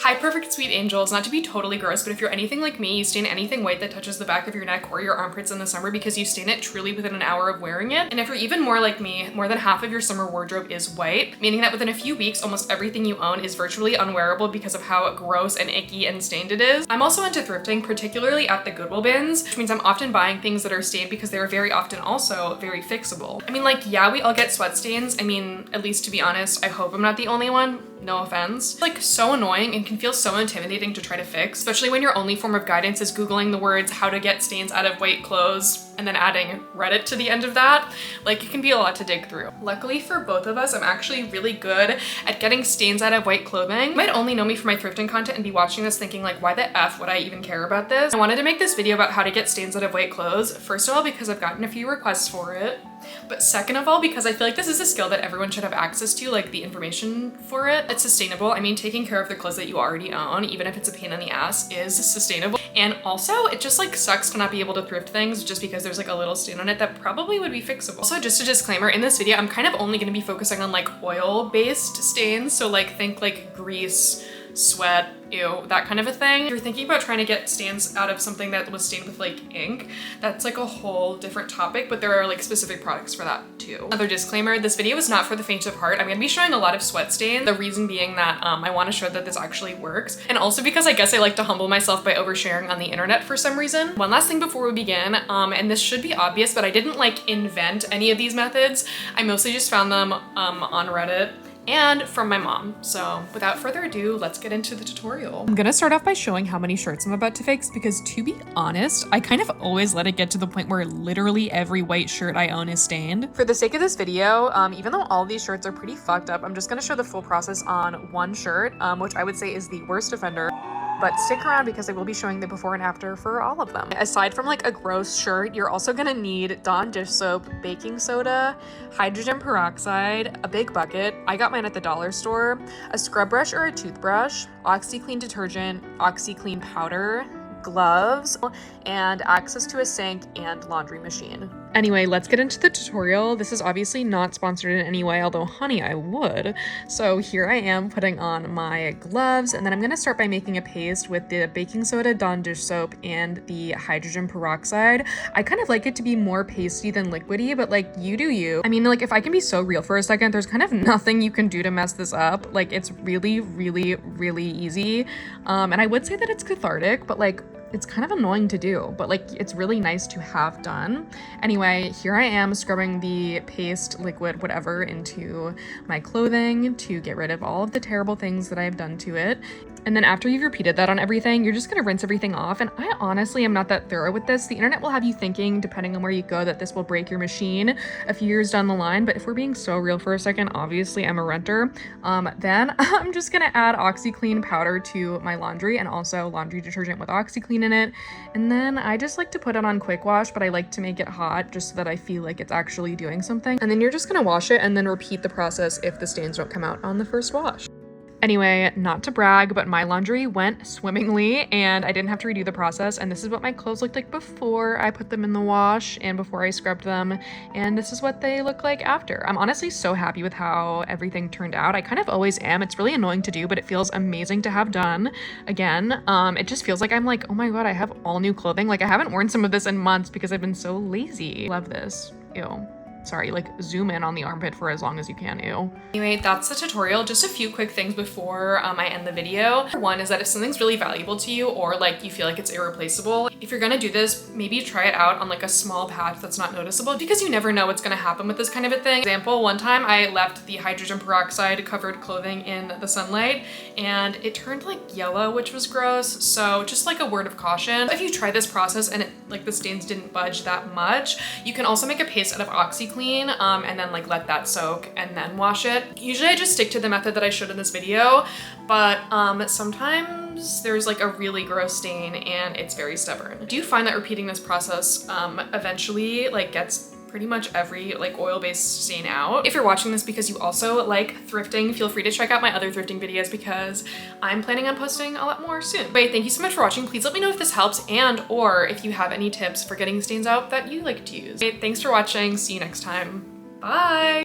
Hi, perfect sweet angels. Not to be totally gross, but if you're anything like me, you stain anything white that touches the back of your neck or your armpits in the summer because you stain it truly within an hour of wearing it. And if you're even more like me, more than half of your summer wardrobe is white, meaning that within a few weeks, almost everything you own is virtually unwearable because of how gross and icky and stained it is. I'm also into thrifting, particularly at the Goodwill bins, which means I'm often buying things that are stained because they are very often also very fixable. I mean, like, yeah, we all get sweat stains. I mean, at least to be honest, I hope I'm not the only one. No offense. It's like so annoying and can feel so intimidating to try to fix, especially when your only form of guidance is Googling the words how to get stains out of white clothes and then adding Reddit to the end of that. Like, it can be a lot to dig through. Luckily for both of us, I'm actually really good at getting stains out of white clothing. You might only know me for my thrifting content and be watching this thinking like, why the F would I even care about this? I wanted to make this video about how to get stains out of white clothes. First of all, because I've gotten a few requests for it. But second of all, because I feel like this is a skill that everyone should have access to, like the information for it. It's sustainable. I mean, taking care of the clothes that you already own, even if it's a pain in the ass, is sustainable. And also, it just like sucks to not be able to thrift things just because there's like a little stain on it that probably would be fixable. Also, just a disclaimer, in this video, I'm kind of only gonna be focusing on like oil-based stains. So like think like grease, sweat, ew, that kind of a thing. If you're thinking about trying to get stains out of something that was stained with like ink, that's like a whole different topic, but there are like specific products for that too. Another disclaimer, this video is not for the faint of heart. I'm gonna be showing a lot of sweat stains. The reason being that I wanna show that this actually works. And also because I guess I like to humble myself by oversharing on the internet for some reason. One last thing before we begin, and this should be obvious, but I didn't like invent any of these methods. I mostly just found them on Reddit and from my mom. So without further ado, let's get into the tutorial. I'm gonna start off by showing how many shirts I'm about to fix because to be honest, I kind of always let it get to the point where literally every white shirt I own is stained. For the sake of this video, even though all of these shirts are pretty fucked up, I'm just gonna show the full process on one shirt, which I would say is the worst offender. But stick around because I will be showing the before and after for all of them. Aside from like a gross shirt, you're also gonna need Dawn dish soap, baking soda, hydrogen peroxide, a big bucket. I got mine at the dollar store, a scrub brush or a toothbrush, OxiClean detergent, OxiClean powder, gloves, and access to a sink and laundry machine. Anyway, let's get into the tutorial. This is obviously not sponsored in any way, although honey, I would. So here I am putting on my gloves, and then I'm gonna start by making a paste with the baking soda, Dawn dish soap, and the hydrogen peroxide. I kind of like it to be more pasty than liquidy, but like, you do you. I mean, like, if I can be so real for a second, there's kind of nothing you can do to mess this up. Like, it's really, really, really easy. And I would say that it's cathartic, but like, it's kind of annoying to do, but like, it's really nice to have done. Anyway, here I am scrubbing the paste, liquid, whatever, into my clothing to get rid of all of the terrible things that I've done to it. And then after you've repeated that on everything, you're just gonna rinse everything off. And I honestly am not that thorough with this. The internet will have you thinking, depending on where you go, that this will break your machine a few years down the line. But if we're being so real for a second, obviously I'm a renter. Then I'm just gonna add OxiClean powder to my laundry and also laundry detergent with OxiClean in it. And then I just like to put it on quick wash, but I like to make it hot just so that I feel like it's actually doing something. And then you're just gonna wash it and then repeat the process if the stains don't come out on the first wash. Anyway, not to brag, but my laundry went swimmingly and I didn't have to redo the process. And this is what my clothes looked like before I put them in the wash and before I scrubbed them. And this is what they look like after. I'm honestly so happy with how everything turned out. I kind of always am. It's really annoying to do, but it feels amazing to have done. Again, it just feels like I'm like, oh my God, I have all new clothing. Like, I haven't worn some of this in months because I've been so lazy. Love this. Ew. Sorry, like, zoom in on the armpit for as long as you can, ew. Anyway, that's the tutorial. Just a few quick things before I end the video. One is that if something's really valuable to you or like you feel like it's irreplaceable, if you're gonna do this, maybe try it out on like a small patch that's not noticeable because you never know what's gonna happen with this kind of a thing. Example, one time I left the hydrogen peroxide covered clothing in the sunlight and it turned like yellow, which was gross. So just like a word of caution. If you try this process and the stains didn't budge that much, you can also make a paste out of OxiClean and then like let that soak and then wash it. Usually I just stick to the method that I showed in this video, but sometimes there's like a really gross stain and it's very stubborn. I do find that repeating this process eventually like gets pretty much every like oil-based stain out. If you're watching this because you also like thrifting, feel free to check out my other thrifting videos because I'm planning on posting a lot more soon. But thank you so much for watching. Please let me know if this helps and or if you have any tips for getting stains out that you like to use. Thanks for watching. See you next time. Bye.